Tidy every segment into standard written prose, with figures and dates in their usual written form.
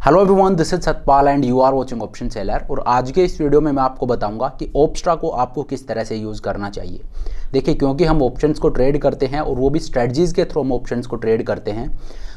Hello everyone, this is Satpal and you are watching option seller. और आज के इस वीडियो में मैं आपको बताऊंगा कि ऑप्स्ट्रा को आपको किस तरह से यूज़ करना चाहिए। देखिए, क्योंकि हम ऑप्शंस को ट्रेड करते हैं और वो भी स्ट्रेटजीज़ के थ्रू हम ऑप्शंस को ट्रेड करते हैं,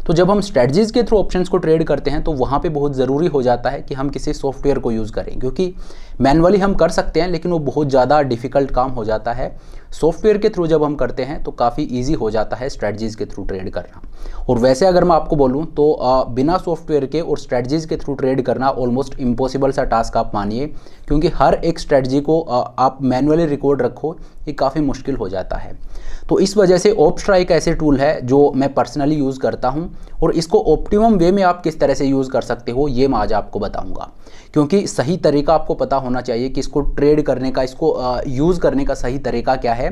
तो जब हम स्ट्रेटजीज़ के थ्रू ऑप्शंस को ट्रेड करते हैं तो वहाँ पे बहुत ज़रूरी हो जाता है कि हम किसी सॉफ्टवेयर को यूज़ करें, क्योंकि मैनुअली हम कर सकते हैं लेकिन वो बहुत ज़्यादा डिफ़िकल्ट काम हो जाता है। सॉफ्टवेयर के थ्रू जब हम करते हैं तो काफ़ी ईजी हो जाता है स्ट्रेटजीज़ के थ्रू ट्रेड करना। और वैसे अगर मैं आपको बोलूँ तो बिना सॉफ्टवेयर के और स्ट्रेटजीज़ के थ्रू ट्रेड करना ऑलमोस्ट इम्पॉसिबल सा टास्क आप मानिए, क्योंकि हर एक स्ट्रेटजी को आप मैनुअली रिकॉर्ड रखो, ये काफ़ी मुश्किल हो जाता है। तो इस वजह से ऑप्स्ट्रा एक ऐसे टूल है जो मैं पर्सनली यूज़ करता हूँ, और इसको ऑप्टिमम वे में आप किस तरह से यूज़ कर सकते हो ये मैं आज आपको बताऊँगा। क्योंकि सही तरीका आपको पता होना चाहिए कि इसको ट्रेड करने का, इसको यूज़ करने का सही तरीका क्या है।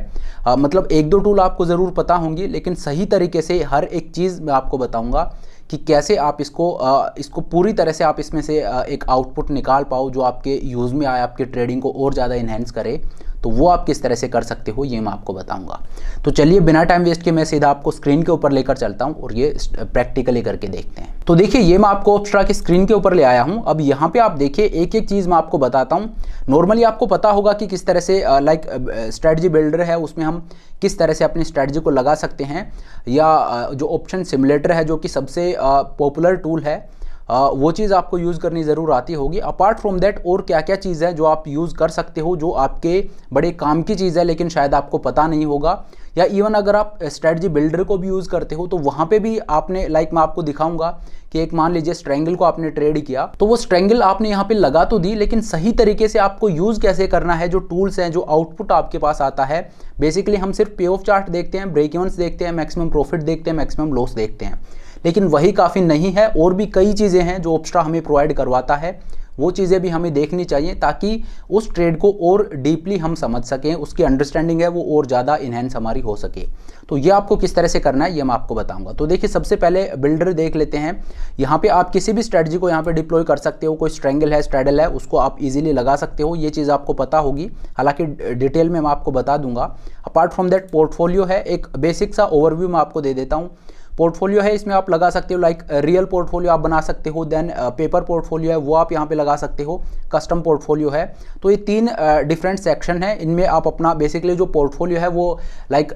मतलब एक दो टूल आपको ज़रूर पता होंगी, लेकिन सही तरीके से हर एक चीज़ मैं आपको बताऊंगा कि कैसे आप इसको पूरी तरह से आप इसमें से एक आउटपुट निकाल पाओ जो आपके यूज़ में आए, आपके ट्रेडिंग को और ज़्यादा इन्हेंस करे। तो वो आप किस तरह से कर सकते हो ये मैं आपको बताऊंगा। तो चलिए बिना टाइम वेस्ट के मैं सीधा आपको स्क्रीन के ऊपर लेकर चलता हूं और ये प्रैक्टिकली करके देखते हैं। तो देखिए, ये मैं आपको ऑप्स्ट्रा की स्क्रीन के ऊपर ले आया हूं। अब यहाँ पे आप देखिए, एक एक चीज़ मैं आपको बताता हूं। नॉर्मली आपको पता होगा कि किस तरह से स्ट्रेटजी बिल्डर है उसमें हम किस तरह से अपनी स्ट्रेटजी को लगा सकते हैं, या जो ऑप्शन सिमुलेटर है जो कि सबसे पॉपुलर टूल है, वो चीज़ आपको यूज़ करनी ज़रूर आती होगी। अपार्ट फ्रॉम दैट और क्या क्या चीज़ है जो आप यूज़ कर सकते हो, जो आपके बड़े काम की चीज़ है लेकिन शायद आपको पता नहीं होगा। या इवन अगर आप स्ट्रेटजी बिल्डर को भी यूज़ करते हो तो वहाँ पे भी आपने मैं आपको दिखाऊंगा कि एक मान लीजिए स्ट्रैंगल को आपने ट्रेड किया, तो वो स्ट्रैंगल आपने यहाँ पे लगा तो दी, लेकिन सही तरीके से आपको यूज़ कैसे करना है, जो टूल्स हैं, जो आउटपुट आपके पास आता है। बेसिकली हम सिर्फ पे ऑफ चार्ट देखते हैं, ब्रेक इवन्स देखते हैं, मैक्सिमम प्रॉफिट देखते हैं, मैक्सिमम लॉस देखते हैं, लेकिन वही काफ़ी नहीं है। और भी कई चीज़ें हैं जो ऑप्स्ट्रा हमें प्रोवाइड करवाता है, वो चीज़ें भी हमें देखनी चाहिए ताकि उस ट्रेड को और डीपली हम समझ सकें, उसकी अंडरस्टैंडिंग है वो और ज़्यादा इन्हेंस हमारी हो सके। तो ये आपको किस तरह से करना है ये मैं आपको बताऊंगा। तो देखिए, सबसे पहले बिल्डर देख लेते हैं। यहाँ पे आप किसी भी स्ट्रेटजी को यहाँ पे डिप्लॉय कर सकते हो। कोई स्ट्रैंगल है, स्ट्रैडल है, उसको आप इजीली लगा सकते हो। ये चीज़ आपको पता होगी, हालांकि डिटेल में मैं आपको बता दूंगा। अपार्ट फ्रॉम दैट पोर्टफोलियो है, एक बेसिक सा ओवरव्यू मैं आपको दे देता हूँ। पोर्टफोलियो है, इसमें आप लगा सकते हो रियल पोर्टफोलियो आप बना सकते हो, देन पेपर पोर्टफोलियो है वो आप यहाँ पे लगा सकते हो, कस्टम पोर्टफोलियो है। तो ये तीन डिफरेंट सेक्शन है। इनमें आप अपना बेसिकली जो पोर्टफोलियो है वो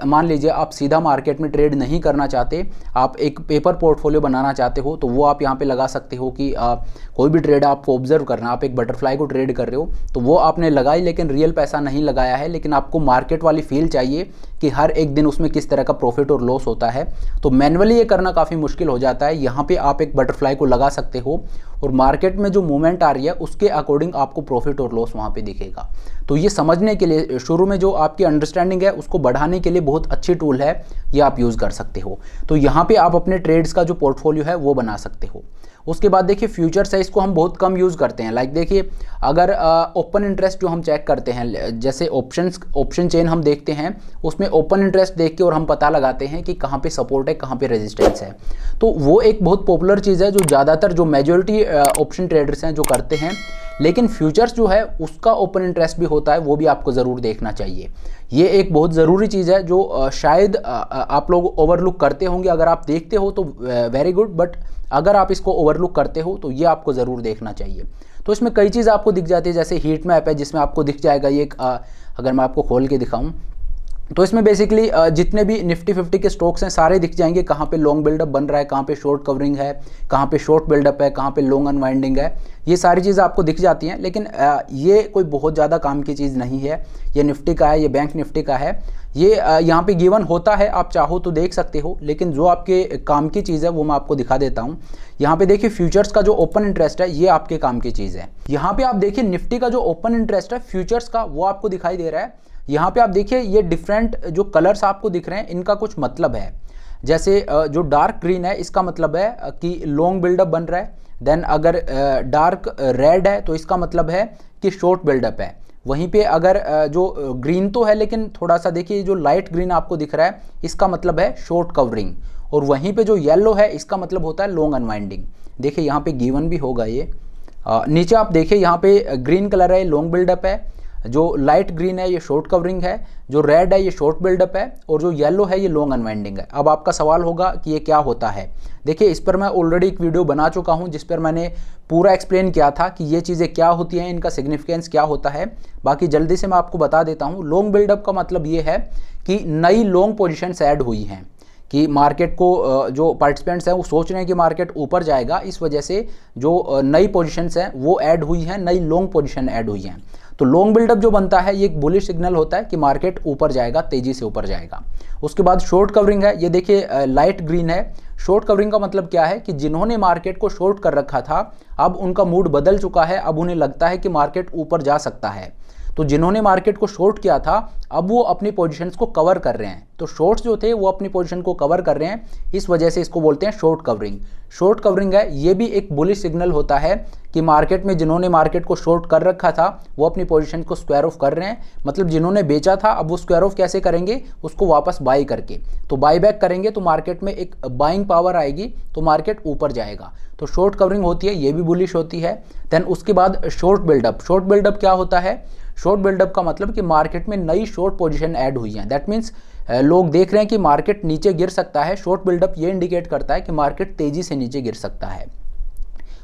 मान लीजिए आप सीधा मार्केट में ट्रेड नहीं करना चाहते, आप एक पेपर पोर्टफोलियो बनाना चाहते हो, तो वो आप यहाँ पे लगा सकते हो कि कोई भी ट्रेड आपको ऑब्जर्व करना, आप एक बटरफ्लाई को ट्रेड कर रहे हो तो वो आपने लगाई, लेकिन रियल पैसा नहीं लगाया है, लेकिन आपको मार्केट वाली फील चाहिए कि हर एक दिन उसमें किस तरह का प्रॉफिट और लॉस होता है। तो मैनुअली ये करना काफ़ी मुश्किल हो जाता है। यहाँ पे आप एक बटरफ्लाई को लगा सकते हो और मार्केट में जो मूवमेंट आ रही है उसके अकॉर्डिंग आपको प्रॉफिट और लॉस वहाँ पे दिखेगा। तो ये समझने के लिए, शुरू में जो आपकी अंडरस्टैंडिंग है उसको बढ़ाने के लिए बहुत अच्छी टूल है, ये आप यूज़ कर सकते हो। तो यहाँ पे आप अपने ट्रेड्स का जो पोर्टफोलियो है वो बना सकते हो। उसके बाद देखिए, फ्यूचर्स है, इसको हम बहुत कम यूज़ करते हैं। देखिए, अगर ओपन इंटरेस्ट जो हम चेक करते हैं, जैसे ऑप्शन चेन हम देखते हैं, उसमें ओपन इंटरेस्ट देख के और हम पता लगाते हैं कि कहाँ पे सपोर्ट है, कहाँ पे रेजिस्टेंस है। तो वो एक बहुत पॉपुलर चीज़ है जो ज़्यादातर जो मेजॉरिटी ऑप्शन ट्रेडर्स हैं जो करते हैं। लेकिन फ्यूचर्स जो है उसका ओपन इंटरेस्ट भी होता है, वो भी आपको ज़रूर देखना चाहिए। ये एक बहुत ज़रूरी चीज़ है जो शायद आप लोग ओवरलुक करते होंगे। अगर आप देखते हो तो वेरी गुड, बट अगर आप इसको ओवरलुक करते हो तो ये आपको ज़रूर देखना चाहिए। तो इसमें कई चीज़ आपको दिख जाती है, जैसे हीट मैप है जिसमें आपको दिख जाएगा ये अगर मैं आपको खोल के दिखाऊं तो इसमें बेसिकली जितने भी निफ्टी 50 के स्टॉक्स हैं सारे दिख जाएंगे, कहाँ पे लॉन्ग बिल्डअप बन रहा है, कहाँ पे शॉर्ट कवरिंग है, कहाँ पे शॉर्ट बिल्डअप है, कहाँ पे लॉन्ग अनवाइंडिंग है। ये सारी चीज़ें आपको दिख जाती हैं, लेकिन ये कोई बहुत ज़्यादा काम की चीज़ नहीं है। ये निफ्टी का है, ये बैंक निफ्टी का है, ये यहाँ पे गिवन होता है, आप चाहो तो देख सकते हो, लेकिन जो आपके काम की चीज़ है वो मैं आपको दिखा देता हूँ। यहाँ पे देखिए, फ्यूचर्स का जो ओपन इंटरेस्ट है ये आपके काम की चीज़ है। यहाँ पे आप देखिए, निफ्टी का जो ओपन इंटरेस्ट है फ्यूचर्स का वो आपको दिखाई दे रहा है। यहाँ पे आप देखिए, ये डिफरेंट जो कलर्स आपको दिख रहे हैं इनका कुछ मतलब है। जैसे जो डार्क ग्रीन है इसका मतलब है कि लॉन्ग बिल्डअप बन रहा है। देन अगर डार्क रेड है तो इसका मतलब है कि शॉर्ट बिल्डअप है। वहीं पे अगर जो ग्रीन तो है लेकिन थोड़ा सा देखिए, जो लाइट ग्रीन आपको दिख रहा है इसका मतलब है शॉर्ट कवरिंग, और वहीं पे जो येलो है इसका मतलब होता है लॉन्ग अनवाइंडिंग। देखिए, यहाँ पे गिवन भी होगा ये। नीचे आप देखिए, यहाँ पे ग्रीन कलर है, लॉन्ग बिल्डअप है, जो लाइट ग्रीन है ये शॉर्ट कवरिंग है, जो रेड है ये शॉर्ट बिल्डअप है, और जो येलो है ये लॉन्ग अनवाइंडिंग है। अब आपका सवाल होगा कि ये क्या होता है। देखिए इस पर मैं ऑलरेडी एक वीडियो बना चुका हूँ जिस पर मैंने पूरा एक्सप्लेन किया था कि ये चीज़ें क्या होती हैं, इनका सिग्निफिकेंस क्या होता है। बाकी जल्दी से मैं आपको बता देता हूँ। लॉन्ग बिल्डअप का मतलब ये है कि नई लॉन्ग पोजीशंस ऐड हुई हैं, कि मार्केट को जो पार्टिसिपेंट्स हैं वो सोच रहे हैं कि मार्केट ऊपर जाएगा, इस वजह से जो नई पोजीशंस हैं वो ऐड हुई हैं, नई लॉन्ग पोजीशन ऐड हुई हैं। तो लॉन्ग बिल्डअप जो बनता है ये एक बुलिश सिग्नल होता है कि मार्केट ऊपर जाएगा, तेजी से ऊपर जाएगा। उसके बाद शॉर्ट कवरिंग है, ये देखिए लाइट ग्रीन है। शॉर्ट कवरिंग का मतलब क्या है कि जिन्होंने मार्केट को शॉर्ट कर रखा था अब उनका मूड बदल चुका है, अब उन्हें लगता है कि मार्केट ऊपर जा सकता है। तो जिन्होंने मार्केट को शॉर्ट किया था अब वो अपनी पोजीशंस को कवर कर रहे हैं। तो शॉर्ट्स जो थे वो अपनी पोजीशन को कवर कर रहे हैं, इस वजह से इसको बोलते हैं शॉर्ट कवरिंग। शॉर्ट कवरिंग है, ये भी एक बुलिश सिग्नल होता है कि मार्केट में जिन्होंने मार्केट को शॉर्ट कर रखा था वो अपनी पोजीशन को स्क्वायर ऑफ कर रहे हैं। मतलब जिन्होंने बेचा था अब वो स्क्वायर ऑफ कैसे करेंगे, उसको वापस बाई करके। तो बाई बैक करेंगे तो मार्केट में एक बाइंग पावर आएगी, तो मार्केट ऊपर जाएगा। तो शॉर्ट कवरिंग होती है, ये भी बुलिश होती है। देन उसके बाद शॉर्ट बिल्डअप। शॉर्ट बिल्डअप क्या होता है? शॉर्ट बिल्डअप का मतलब कि मार्केट में नई शॉर्ट पोजीशन ऐड हुई है। दैट मीन्स लोग देख रहे हैं कि मार्केट नीचे गिर सकता है। शॉर्ट बिल्डअप ये इंडिकेट करता है कि मार्केट तेजी से नीचे गिर सकता है।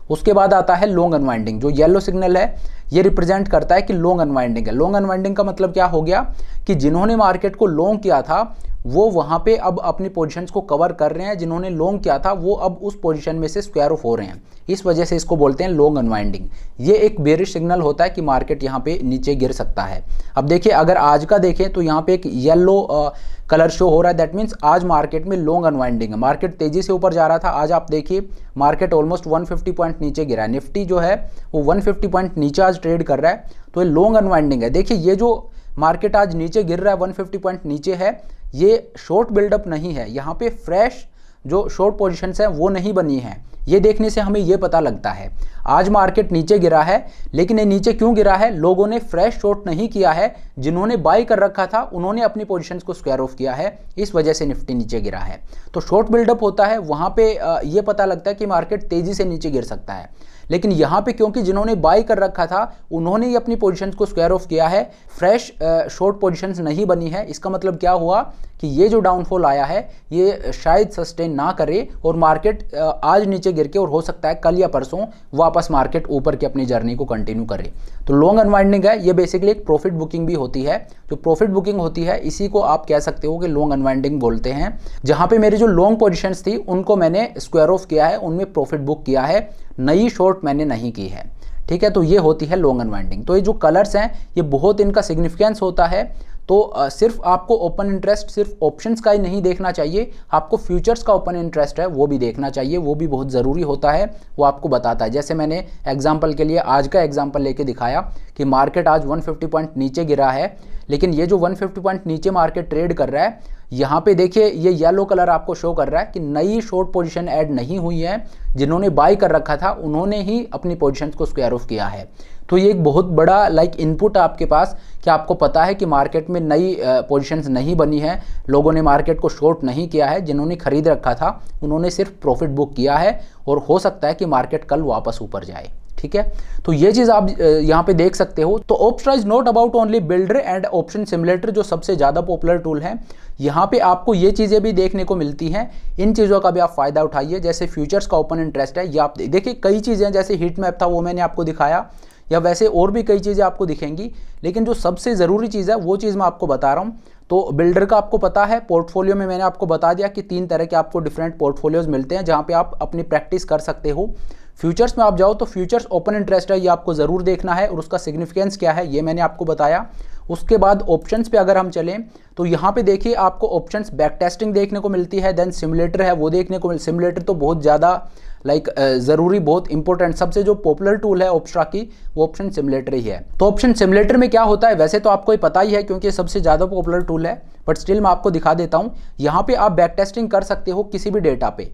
उसके बाद आता है लॉन्ग अनवाइंडिंग। जो येलो सिग्नल है ये रिप्रेजेंट करता है कि लॉन्ग अनवाइंडिंग है। लॉन्ग अनवाइंडिंग का मतलब क्या हो गया कि जिन्होंने मार्केट को लॉन्ग किया था वो वहाँ पे अब अपनी पोजीशंस को कवर कर रहे हैं, जिन्होंने लॉन्ग किया था वो अब उस पोजीशन में से स्क्वायर ऑफ हो रहे हैं, इस वजह से इसको बोलते हैं लॉन्ग अनवाइंडिंग। ये एक बेरिश सिग्नल होता है कि मार्केट यहाँ पे नीचे गिर सकता है। अब देखिए अगर आज का देखें तो यहाँ पे एक येलो कलर शो हो रहा है। दैट मीन्स आज मार्केट में लॉन्ग अनवाइंडिंग है। मार्केट तेजी से ऊपर जा रहा था, आज आप देखिए मार्केट ऑलमोस्ट 150 पॉइंट नीचे गिरा है। निफ्टी जो है वो 150 पॉइंट नीचे आज ट्रेड कर रहा है, तो ये लॉन्ग अनवाइंडिंग है। देखिए ये जो मार्केट आज नीचे गिर रहा है 150 पॉइंट नीचे है, ये शॉर्ट बिल्डअप नहीं है। यहाँ पे फ्रेश जो शॉर्ट पोजीशंस हैं वो नहीं बनी हैं। ये देखने से हमें ये पता लगता है आज मार्केट नीचे गिरा है, लेकिन ये नीचे क्यों गिरा है? लोगों ने फ्रेश शॉर्ट नहीं किया है। जिन्होंने बाई कर रखा था उन्होंने अपनी पोजीशंस को स्क्वायर ऑफ किया है, इस वजह से निफ्टी नीचे गिरा है। तो शॉर्ट बिल्डअप होता है, वहाँ पे ये पता लगता है कि मार्केट तेजी से नीचे गिर सकता है। लेकिन यहाँ पे क्योंकि जिन्होंने बाई कर रखा था उन्होंने ही अपनी पोजीशंस को स्क्वायर ऑफ किया है, फ्रेश शॉर्ट पोजीशंस नहीं बनी है। इसका मतलब क्या हुआ कि ये जो डाउनफॉल आया है ये शायद सस्टेन ना करे और मार्केट आज नीचे गिर के और हो सकता है कल या परसों वापस मार्केट ऊपर की अपनी जर्नी को कंटिन्यू करे। तो लॉन्ग अनवाइंडिंग है, ये बेसिकली एक प्रॉफिट बुकिंग भी होती है। जो प्रॉफिट बुकिंग होती है इसी को आप कह सकते हो कि लॉन्ग अनवाइंडिंग बोलते हैं। जहाँ पे मेरी जो लॉन्ग पोजीशंस थी उनको मैंने स्क्वायर ऑफ किया है, उनमें प्रॉफिट बुक किया है, नई शॉर्ट मैंने नहीं की है। ठीक है, तो ये होती है लॉन्ग अनवाइंडिंग। तो ये जो कलर्स हैं ये बहुत इनका सिग्निफिकेंस होता है। तो सिर्फ आपको ओपन इंटरेस्ट सिर्फ ऑप्शंस का ही नहीं देखना चाहिए, आपको फ्यूचर्स का ओपन इंटरेस्ट है वो भी देखना चाहिए, वो भी बहुत ज़रूरी होता है। वो आपको बताता है, जैसे मैंने एग्जांपल के लिए आज का एग्जांपल लेके दिखाया कि मार्केट आज 150 पॉइंट नीचे गिरा है, लेकिन ये जो 150 पॉइंट नीचे मार्केट ट्रेड कर रहा है, यहाँ पे देखिए ये येलो कलर आपको शो कर रहा है कि नई शॉर्ट पोजीशन ऐड नहीं हुई है। जिन्होंने बाई कर रखा था उन्होंने ही अपनी पोजीशंस को स्क्वायर ऑफ किया है। तो ये एक बहुत बड़ा इनपुट आपके पास कि आपको पता है कि मार्केट में नई पोजीशंस नहीं बनी है, लोगों ने मार्केट को शॉर्ट नहीं किया है। जिन्होंने खरीद रखा था उन्होंने सिर्फ प्रॉफिट बुक किया है और हो सकता है कि मार्केट कल वापस ऊपर जाए। ठीक है, तो ये चीज़ आप यहाँ पे देख सकते हो। तो Opstra is not about only builder and option simulator, जो सबसे ज़्यादा पॉपुलर टूल है। यहाँ पे आपको ये चीज़ें भी देखने को मिलती हैं, इन चीज़ों का भी आप फ़ायदा उठाइए। जैसे फ्यूचर्स का ओपन इंटरेस्ट है, ये आप देखिए कई चीज़ें, जैसे हीट मैप था वो मैंने आपको दिखाया, या वैसे और भी कई चीज़ें आपको दिखेंगी, लेकिन जो सबसे ज़रूरी चीज़ है वो चीज़ मैं आपको बता रहा हूँ। तो बिल्डर का आपको पता है, पोर्टफोलियो में मैंने आपको बता दिया कि 3 तरह के आपको डिफरेंट पोर्टफोलियोज मिलते हैं जहाँ पे आप अपनी प्रैक्टिस कर सकते हो। फ्यूचर्स में आप जाओ तो फ्यूचर्स ओपन इंटरेस्ट है, ये आपको ज़रूर देखना है और उसका सिग्निफिकेंस क्या है ये मैंने आपको बताया। उसके बाद ऑप्शंस पे अगर हम चलें तो यहाँ पे देखिए आपको ऑप्शंस बैक टेस्टिंग देखने को मिलती है। देन सिमुलेटर है वो देखने को सिमुलेटर तो बहुत ज़्यादा ज़रूरी, बहुत इंपॉर्टेंट, सबसे जो पॉपुलर टूल है ऑप्स्ट्रा की वो ऑप्शन सिमुलेटर ही है। तो ऑप्शन सिमुलेटर में क्या होता है वैसे तो आपको ही पता ही है क्योंकि सबसे ज़्यादा पॉपुलर टूल है, बट स्टिल मैं आपको दिखा देता हूँ। यहाँ पे आप बैक टेस्टिंग कर सकते हो किसी भी डेटा पे।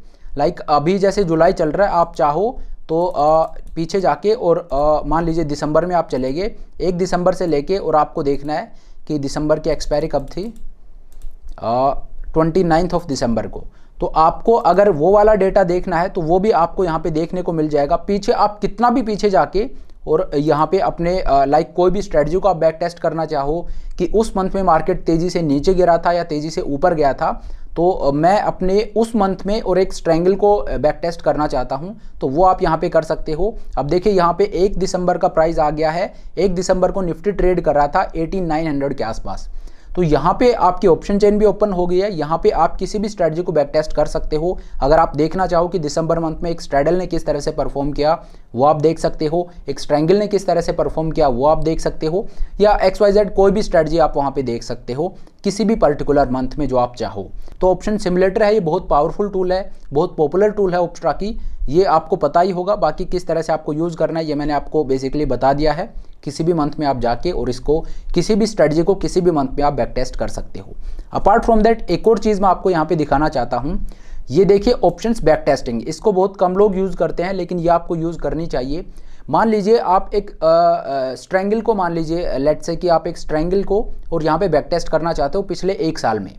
अभी जैसे जुलाई चल रहा है, आप चाहो तो पीछे जाके और मान लीजिए दिसंबर में आप चले गए, 1 दिसंबर से लेके और आपको देखना है कि दिसंबर की एक्सपायरी कब थी, 29 दिसंबर को। तो आपको अगर वो वाला डेटा देखना है तो वो भी आपको यहाँ पे देखने को मिल जाएगा। पीछे आप कितना भी पीछे जाके और यहाँ पे अपने लाइक कोई भी स्ट्रेटजी को आप बैक टेस्ट करना चाहो कि उस मंथ में मार्केट तेज़ी से नीचे गिरा था या तेज़ी से ऊपर गया था, तो मैं अपने उस मंथ में और एक स्ट्रैंगल को बैक टेस्ट करना चाहता हूं, तो वो आप यहां पे कर सकते हो। अब देखिए यहां पे 1 दिसंबर का प्राइस आ गया है। 1 दिसंबर को निफ्टी ट्रेड कर रहा था 18900 के आसपास। तो यहाँ पे आपकी ऑप्शन चेन भी ओपन हो गई है। यहाँ पे आप किसी भी स्ट्रेटजी को बैक टेस्ट कर सकते हो। अगर आप देखना चाहो कि दिसंबर मंथ में एक स्ट्रैडल ने किस तरह से परफॉर्म किया, वो आप देख सकते हो। एक स्ट्रैंगल ने किस तरह से परफॉर्म किया, वो आप देख सकते हो। या XYZ कोई भी स्ट्रेटजी आप वहाँ पे देख सकते हो किसी भी पर्टिकुलर मंथ में जो आप चाहो। तो ऑप्शन सिमुलेटर है, ये बहुत पावरफुल टूल है, बहुत पॉपुलर टूल है ऑप्स्ट्रा की। ये आपको पता ही होगा। बाकी किस तरह से आपको यूज़ करना है ये मैंने आपको बेसिकली बता दिया है। किसी भी मंथ में आप जाके और इसको किसी भी स्ट्रेटजी को किसी भी मंथ में आप बैक टेस्ट कर सकते हो। अपार्ट फ्रॉम दैट एक और चीज़ मैं आपको यहाँ पे दिखाना चाहता हूँ। ये देखिए ऑप्शंस बैक टेस्टिंग, इसको बहुत कम लोग यूज़ करते हैं, लेकिन ये आपको यूज़ करनी चाहिए। मान लीजिए आप एक स्ट्रैंगल को, मान लीजिए लेट्स से कि आप एक स्ट्रैंगल को और यहाँ पे बैक टेस्ट करना चाहते हो पिछले 1 साल में,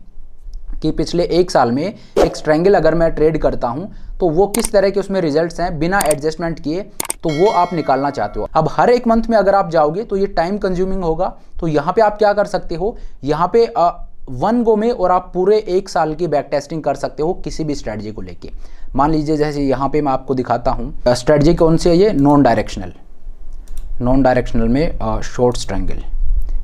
कि पिछले 1 साल में एक स्ट्रैंगल अगर मैं ट्रेड करता हूं तो वो किस तरह के उसमें रिजल्ट्स हैं बिना एडजस्टमेंट किए, तो वो आप निकालना चाहते हो। अब हर एक मंथ में अगर आप जाओगे तो ये टाइम कंज्यूमिंग होगा। तो यहाँ पे आप क्या कर सकते हो, यहाँ पे वन गो में और आप पूरे 1 साल की बैक टेस्टिंग कर सकते हो किसी भी स्ट्रेटजी को लेके। मान लीजिए जैसे यहाँ पे मैं आपको दिखाता हूँ स्ट्रेटजी कौन सी है, ये नॉन डायरेक्शनल में शॉर्ट स्ट्रैंगल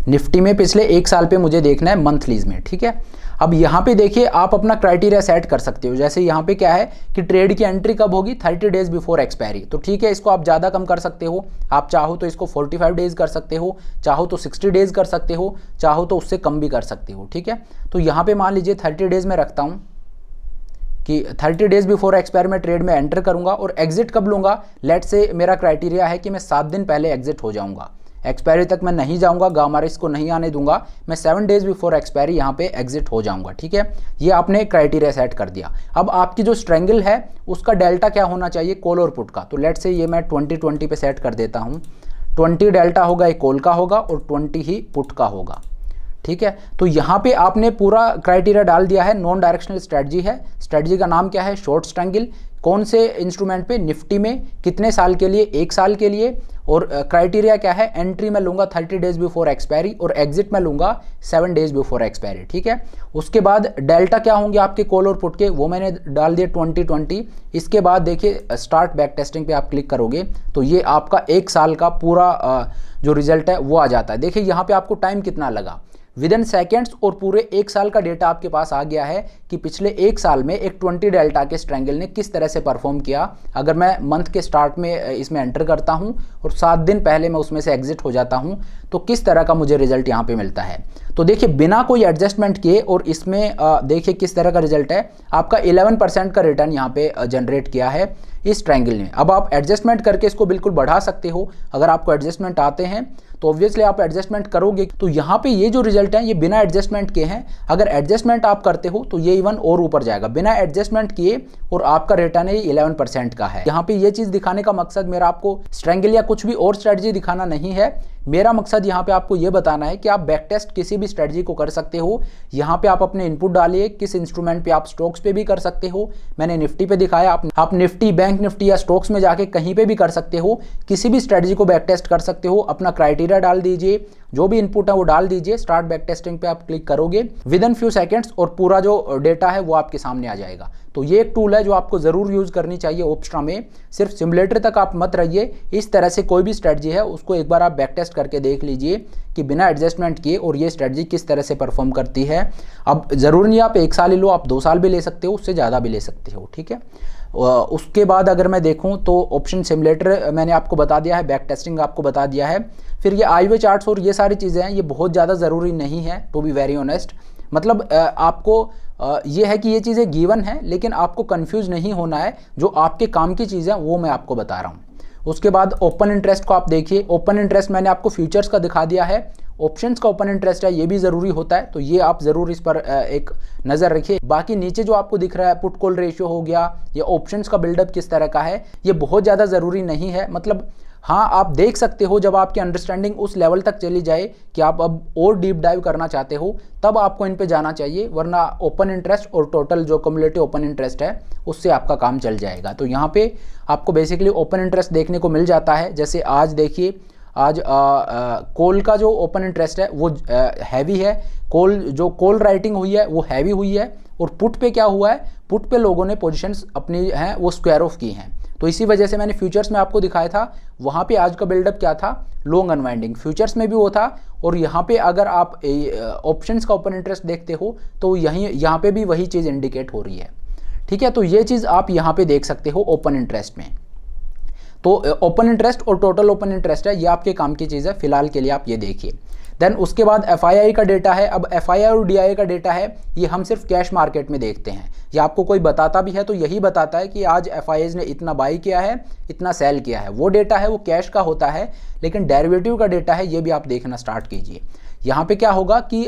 निफ्टी में पिछले 1 साल पे मुझे देखना है मंथलीज में, ठीक है। अब यहाँ पे देखिए आप अपना क्राइटेरिया सेट कर सकते हो। जैसे यहाँ पे क्या है कि ट्रेड की एंट्री कब होगी, 30 डेज बिफोर एक्सपायरी। तो ठीक है, इसको आप ज़्यादा कम कर सकते हो। आप चाहो तो इसको 45 डेज कर सकते हो, चाहो तो 60 डेज कर सकते हो, चाहो तो उससे कम भी कर सकते हो, ठीक है। तो यहाँ पे मान लीजिए 30 डेज में रखता हूँ कि 30 डेज बिफोर एक्सपायर में ट्रेड में एंटर करूँगा और एग्जिट कब लूँगा। लेट से मेरा क्राइटेरिया है कि मैं 7 दिन पहले एग्जिट हो जाऊँगा, एक्सपायरी तक मैं नहीं जाऊंगा, गामा रिस्क को नहीं आने दूंगा, मैं 7 डेज बिफोर एक्सपायरी यहाँ पे एग्जिट हो जाऊंगा, ठीक है। ये आपने क्राइटेरिया सेट कर दिया। अब आपकी जो स्ट्रैंगल है उसका डेल्टा क्या होना चाहिए, कॉल और पुट का। तो लेट से ये मैं 20-20 पे सेट कर देता हूँ। 20 डेल्टा होगा, एक कॉल का होगा और 20 ही पुट का होगा, ठीक है। तो यहाँ पे आपने पूरा क्राइटेरिया डाल दिया है। नॉन डायरेक्शनल स्ट्रेटजी है, स्ट्रेटजी का नाम क्या है, शॉर्ट स्ट्रैंगल। कौन से इंस्ट्रूमेंट पे, निफ्टी में, कितने साल के लिए, 1 साल के लिए। और क्राइटेरिया क्या है, एंट्री मैं लूँगा 30 डेज बिफोर एक्सपायरी और एग्जिट मैं लूँगा 7 डेज बिफोर एक्सपायरी, ठीक है। उसके बाद डेल्टा क्या होंगे आपके कॉल और पुट के, वो मैंने डाल दिए 20-20। इसके बाद देखिए स्टार्ट बैक टेस्टिंग पे आप क्लिक करोगे तो ये आपका 1 साल का पूरा जो रिजल्ट है वो आ जाता है। देखिए यहाँ पे आपको टाइम कितना लगा, विदिन सेकेंड्स, और पूरे 1 साल का डेटा आपके पास आ गया है कि पिछले 1 साल में एक 20 डेल्टा के स्ट्रैंगल ने किस तरह से परफॉर्म किया। अगर मैं मंथ के स्टार्ट में इसमें एंटर करता हूं और 7 दिन पहले मैं उसमें से एग्जिट हो जाता हूं तो किस तरह का मुझे रिजल्ट यहां पे मिलता है। तो देखिए बिना कोई एडजस्टमेंट किए और इसमें देखिए किस तरह का रिजल्ट है, आपका 11% का रिटर्न यहाँ पे जनरेट किया है इस ट्रायंगल ने। अब आप एडजस्टमेंट करके इसको बिल्कुल बढ़ा सकते हो। अगर आपको एडजस्टमेंट आते हैं तो ऑब्वियसली आप एडजस्टमेंट करोगे। तो यहाँ पे ये जो रिजल्ट है ये बिना एडजस्टमेंट के हैं। अगर एडजस्टमेंट आप करते हो तो ये इवन और ऊपर जाएगा। बिना एडजस्टमेंट किए और आपका रिटर्न है 11% का है। यहाँ पे ये चीज़ दिखाने का मकसद मेरा आपको स्ट्रैंगल या कुछ भी और स्ट्रेटजी दिखाना नहीं है। मेरा मकसद यहाँ पे आपको ये बताना है कि आप बैक टेस्ट किसी भी स्ट्रेटजी को कर सकते हो। यहाँ पे आप अपने इनपुट डालिए, किस इंस्ट्रूमेंट पे, आप स्टॉक्स पे भी कर सकते हो। मैंने निफ्टी पे दिखाया, आप निफ्टी, बैंक निफ्टी या स्टॉक्स में जाके कहीं पे भी कर सकते हो। किसी भी स्ट्रेटजी को बैक टेस्ट कर सकते हो। अपना क्राइटेरिया डाल दीजिए, जो भी इनपुट है वो डाल दीजिए। स्टार्ट बैक टेस्टिंग पे आप क्लिक करोगे, विद इन फ्यू सेकंड्स और पूरा जो डेटा है वो आपके सामने आ जाएगा। तो ये एक टूल है जो आपको जरूर यूज करनी चाहिए ओप्स्ट्रा में। सिर्फ सिमुलेटर तक आप मत रहिए, इस तरह से कोई भी स्ट्रेटजी है उसको एक बार आप बैक टेस्ट करके देख लीजिए कि बिना एडजस्टमेंट किए और ये स्ट्रेटजी किस तरह से परफॉर्म करती है। अब जरूर नहीं आप 1 साल ही लो, आप 2 साल भी ले सकते हो, उससे ज़्यादा भी ले सकते हो, ठीक है। उसके बाद अगर मैं देखूं तो ऑप्शन सिमुलेटर मैंने आपको बता दिया है, बैक टेस्टिंग आपको बता दिया है। फिर ये आईवे चार्ट्स और ये सारी चीज़ें हैं, ये बहुत ज़्यादा ज़रूरी नहीं है टू बी वेरी ऑनेस्ट। मतलब आपको ये है कि ये चीज़ें गिवन है, लेकिन आपको कंफ्यूज नहीं होना है। जो आपके काम की चीज़ें वो मैं आपको बता रहा हूँ। उसके बाद ओपन इंटरेस्ट को आप देखिए। ओपन इंटरेस्ट मैंने आपको फ्यूचर्स का दिखा दिया है, ऑप्शंस का ओपन इंटरेस्ट है, ये भी ज़रूरी होता है। तो ये आप ज़रूर इस पर एक नज़र रखिए। बाकी नीचे जो आपको दिख रहा है पुट कॉल रेशियो हो गया, या ऑप्शंस का बिल्डअप किस तरह का है, ये बहुत ज़्यादा ज़रूरी नहीं है। मतलब हाँ, आप देख सकते हो जब आपकी अंडरस्टैंडिंग उस लेवल तक चली जाए कि आप अब और डीप डाइव करना चाहते हो, तब आपको इन पे जाना चाहिए, वरना ओपन इंटरेस्ट और टोटल जो कम्युलेटिव ओपन इंटरेस्ट है उससे आपका काम चल जाएगा। तो यहाँ पे आपको बेसिकली ओपन इंटरेस्ट देखने को मिल जाता है। जैसे आज देखिए, आज कॉल का जो ओपन इंटरेस्ट है वो हैवी है, कॉल राइटिंग हुई है वो हैवी हुई है, और पुट पे क्या हुआ है, पुट पे लोगों ने पोजीशंस अपनी हैं वो स्क्वायर ऑफ की हैं। तो इसी वजह से मैंने फ्यूचर्स में आपको दिखाया था, वहाँ पे आज का बिल्डअप क्या था, लॉन्ग अनवाइंडिंग, फ्यूचर्स में भी वो था। और यहाँ पे अगर आप ऑप्शंस का ओपन इंटरेस्ट देखते हो तो यहाँ पे भी वही चीज़ इंडिकेट हो रही है। ठीक है, तो ये चीज़ आप यहाँ पे देख सकते हो ओपन इंटरेस्ट में। तो ओपन इंटरेस्ट और टोटल ओपन इंटरेस्ट है, ये आपके काम की चीज़ है, फिलहाल के लिए आप ये देखिए। देन उसके बाद FII का डेटा है। अब FII और DII का डेटा है, ये हम सिर्फ कैश मार्केट में देखते हैं। ये आपको कोई बताता भी है तो यही बताता है कि आज FIIs ने इतना बाई किया है, इतना सेल किया है, वो डेटा है वो कैश का होता है। लेकिन डेरिवेटिव का डेटा है, ये भी आप देखना स्टार्ट कीजिए। यहाँ पे क्या होगा कि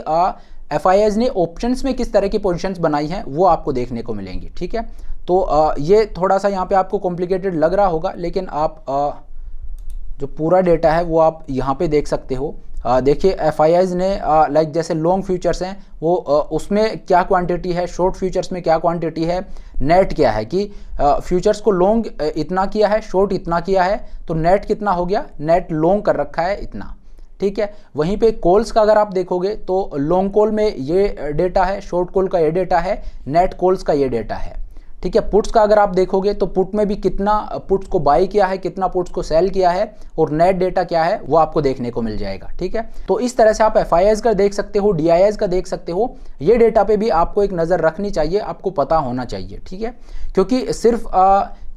FIIs ने ऑप्शंस में किस तरह की पोजीशंस बनाई हैं वो आपको देखने को मिलेंगी। ठीक है, तो ये थोड़ा सा यहाँ पे आपको कॉम्प्लिकेटेड लग रहा होगा, लेकिन आप जो पूरा डेटा है वो आप यहाँ पे देख सकते हो। देखिए FIIs ने लाइक जैसे लॉन्ग फ्यूचर्स हैं वो उसमें क्या क्वांटिटी है, शॉर्ट फ्यूचर्स में क्या क्वांटिटी है, नेट क्या है कि फ्यूचर्स को लॉन्ग इतना किया है, शॉर्ट इतना किया है, तो नेट कितना हो गया, नेट लॉन्ग कर रखा है इतना। ठीक है, वहीं पे कॉल्स का अगर आप देखोगे तो लॉन्ग कॉल में ये डेटा है, शॉर्ट कॉल का ये डेटा है, नेट कॉल्स का ये डेटा है। ठीक है, पुट्स का अगर आप देखोगे तो पुट में भी कितना पुट्स को बाई किया है, कितना पुट्स को सेल किया है, और नेट डेटा क्या है वो आपको देखने को मिल जाएगा। ठीक है, तो इस तरह से आप FIIs का देख सकते हो, DIIs का देख सकते हो। ये डेटा पे भी आपको एक नज़र रखनी चाहिए, आपको पता होना चाहिए। ठीक है, क्योंकि सिर्फ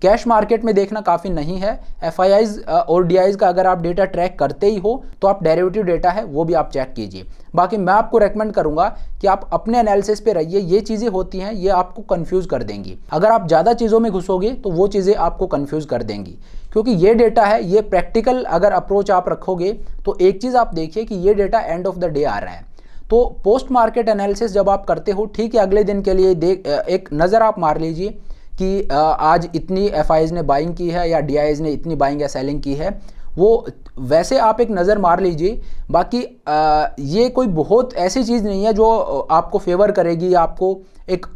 कैश मार्केट में देखना काफ़ी नहीं है। FIIs और DIIs का अगर आप डेटा ट्रैक करते ही हो तो आप डेरिवेटिव डेटा है वो भी आप चेक कीजिए। बाकी मैं आपको रेकमेंड करूंगा कि आप अपने एनालिसिस पे रहिए। ये चीज़ें होती हैं, ये आपको कंफ्यूज कर देंगी। अगर आप ज़्यादा चीज़ों में घुसोगे तो वो चीज़ें आपको कंफ्यूज कर देंगी, क्योंकि ये डेटा है, ये प्रैक्टिकल अगर अप्रोच आप रखोगे तो एक चीज़ आप देखिए कि ये data end of the day आ रहा है। तो पोस्ट मार्केट एनालिसिस जब आप करते हो, ठीक है, अगले दिन के लिए एक नज़र आप मार लीजिए कि आज इतनी FIIs ने बाइंग की है या DIIs ने इतनी बाइंग या सेलिंग की है, वो वैसे आप एक नज़र मार लीजिए। बाकी ये कोई बहुत ऐसी चीज़ नहीं है जो आपको फेवर करेगी या आपको एक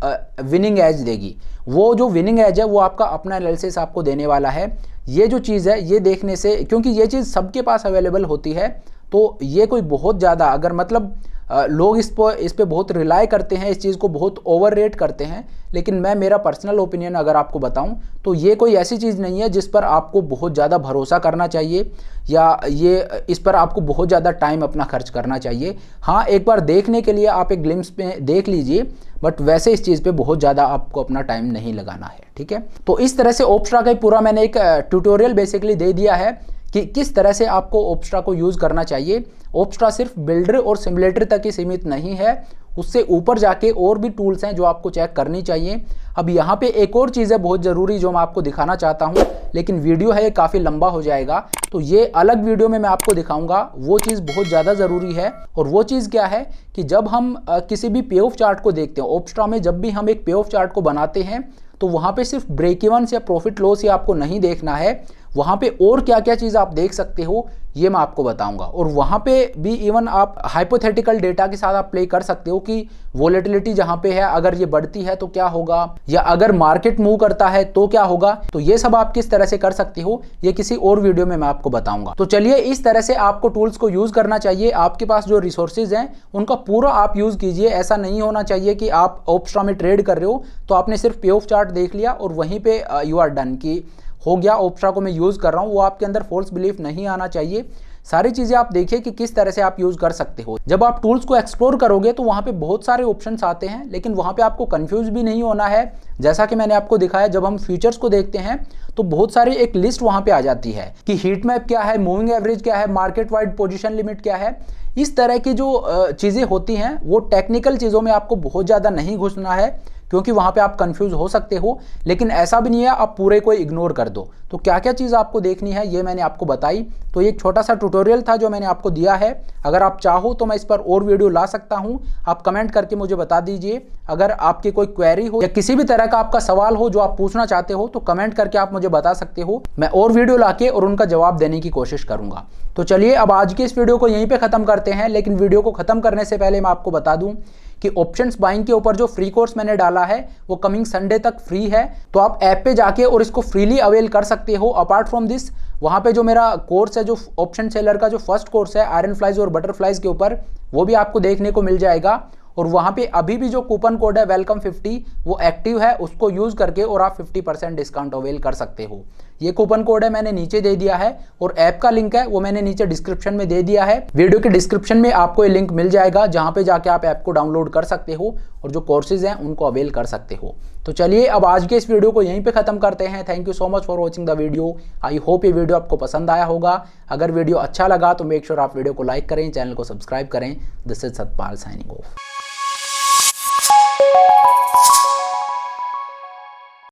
विनिंग एज देगी। वो जो विनिंग एज है वो आपका अपना एनालिसिस आपको देने वाला है। ये जो चीज़ है ये देखने से, क्योंकि ये चीज़ सबके पास अवेलेबल होती है, तो ये कोई बहुत ज़्यादा अगर मतलब लोग इस पे बहुत रिलाई करते हैं, इस चीज़ को बहुत ओवर रेट करते हैं। लेकिन मैं मेरा पर्सनल ओपिनियन अगर आपको बताऊं तो ये कोई ऐसी चीज़ नहीं है जिस पर आपको बहुत ज़्यादा भरोसा करना चाहिए या ये इस पर आपको बहुत ज़्यादा टाइम अपना खर्च करना चाहिए। हाँ, एक बार देखने के लिए आप एक ग्लिम्स पे देख लीजिए, बट वैसे इस चीज़ पे बहुत ज़्यादा आपको अपना टाइम नहीं लगाना है। ठीक है, तो इस तरह से ओप्स्ट्रा का पूरा मैंने एक ट्यूटोरियल बेसिकली दे दिया है कि किस तरह से आपको ओप्स्ट्रा को यूज़ करना चाहिए। ओप्स्ट्रा सिर्फ बिल्डर और सिमुलेटर तक ही सीमित नहीं है, उससे ऊपर जाके और भी टूल्स हैं जो आपको चेक करनी चाहिए। अब यहाँ पे एक और चीज़ है बहुत ज़रूरी जो मैं आपको दिखाना चाहता हूँ, लेकिन वीडियो है ये काफ़ी लंबा हो जाएगा, तो ये अलग वीडियो में मैं आपको दिखाऊंगा। वो चीज़ बहुत ज़्यादा ज़रूरी है, और वो चीज़ क्या है कि जब हम किसी भी पे ऑफ चार्ट को देखते हैं, ओप्स्ट्रा में जब भी हम एक पे ऑफ चार्ट को बनाते हैं तो वहाँ पे सिर्फ ब्रेक इवन या प्रॉफिट लॉस या आपको नहीं देखना है, वहाँ पे और क्या क्या चीज़ आप देख सकते हो ये मैं आपको बताऊंगा। और वहाँ पे भी इवन आप हाइपोथेटिकल डेटा के साथ आप प्ले कर सकते हो कि वोलेटिलिटी जहाँ पे है अगर ये बढ़ती है तो क्या होगा, या अगर मार्केट मूव करता है तो क्या होगा। तो ये सब आप किस तरह से कर सकते हो ये किसी और वीडियो में मैं आपको बताऊंगा। तो चलिए, इस तरह से आपको टूल्स को यूज़ करना चाहिए। आपके पास जो रिसोर्सेज हैं उनका पूरा आप यूज़ कीजिए। ऐसा नहीं होना चाहिए कि आप ओप्स्ट्रा में ट्रेड कर रहे हो तो आपने सिर्फ पे ऑफ चार्ट देख लिया और वहीं पे यू आर डन कि हो गया, ओप्स्ट्रा को मैं यूज़ कर रहा हूँ। वो आपके अंदर फॉल्स बिलीफ नहीं आना चाहिए। सारी चीज़ें आप देखिए कि किस तरह से आप यूज़ कर सकते हो। जब आप टूल्स को एक्सप्लोर करोगे तो वहाँ पे बहुत सारे ऑप्शंस आते हैं, लेकिन वहाँ पे आपको कंफ्यूज भी नहीं होना है। जैसा कि मैंने आपको दिखाया, जब हम फ्यूचर्स को देखते हैं तो बहुत सारी एक लिस्ट वहाँ पे आ जाती है कि हीट मैप क्या है, मूविंग एवरेज क्या है, मार्केट वाइड पोजीशन लिमिट क्या है। इस तरह की जो चीज़ें होती हैं वो टेक्निकल चीज़ों में आपको बहुत ज़्यादा नहीं घुसना है, क्योंकि वहाँ पे आप कंफ्यूज हो सकते हो, लेकिन ऐसा भी नहीं है आप पूरे को इग्नोर कर दो। तो क्या क्या चीज़ आपको देखनी है ये मैंने आपको बताई। तो ये एक छोटा सा ट्यूटोरियल था जो मैंने आपको दिया है। अगर आप चाहो तो मैं इस पर और वीडियो ला सकता हूँ, आप कमेंट करके मुझे बता दीजिए। अगर आपकी कोई क्वेरी हो या किसी भी तरह का आपका सवाल हो जो आप पूछना चाहते हो तो कमेंट करके आप मुझे बता सकते हो, मैं और वीडियो लाके और उनका जवाब देने की कोशिश करूंगा। तो चलिए अब आज की इस वीडियो को यहीं पे खत्म करते हैं, लेकिन वीडियो को खत्म करने से पहले मैं आपको बता दूं कि ऑप्शंस बाइंग के ऊपर जो फ्री कोर्स मैंने डाला है वो कमिंग संडे तक फ्री है, तो आप ऐप पे जाके और इसको फ्रीली अवेल कर सकते हो। अपार्ट फ्रॉम दिस वहाँ पे जो मेरा कोर्स है, जो ऑप्शन सेलर का जो फर्स्ट कोर्स है आयरन फ्लाइज और बटरफ्लाइज के ऊपर, वो भी आपको देखने को मिल जाएगा। और वहाँ पे अभी भी जो कूपन कोड है वेलकम 50 वो एक्टिव है, उसको यूज़ करके और आप 50% डिस्काउंट अवेल कर सकते हो। ये कूपन कोड है मैंने नीचे दे दिया है और ऐप का लिंक है वो मैंने नीचे डिस्क्रिप्शन में दे दिया है। वीडियो के डिस्क्रिप्शन में आपको ये लिंक मिल जाएगा जहाँ पे जाके आप ऐप को डाउनलोड कर सकते हो और जो कोर्सेज हैं उनको अवेल कर सकते हो। तो चलिए अब आज के इस वीडियो को यहीं पे खत्म करते हैं। Thank you so much for watching the video. I hope ये वीडियो आपको पसंद आया होगा। अगर वीडियो अच्छा लगा तो मेक श्योर आप वीडियो को लाइक करें, चैनल को सब्सक्राइब करें। This is Satpal signing off.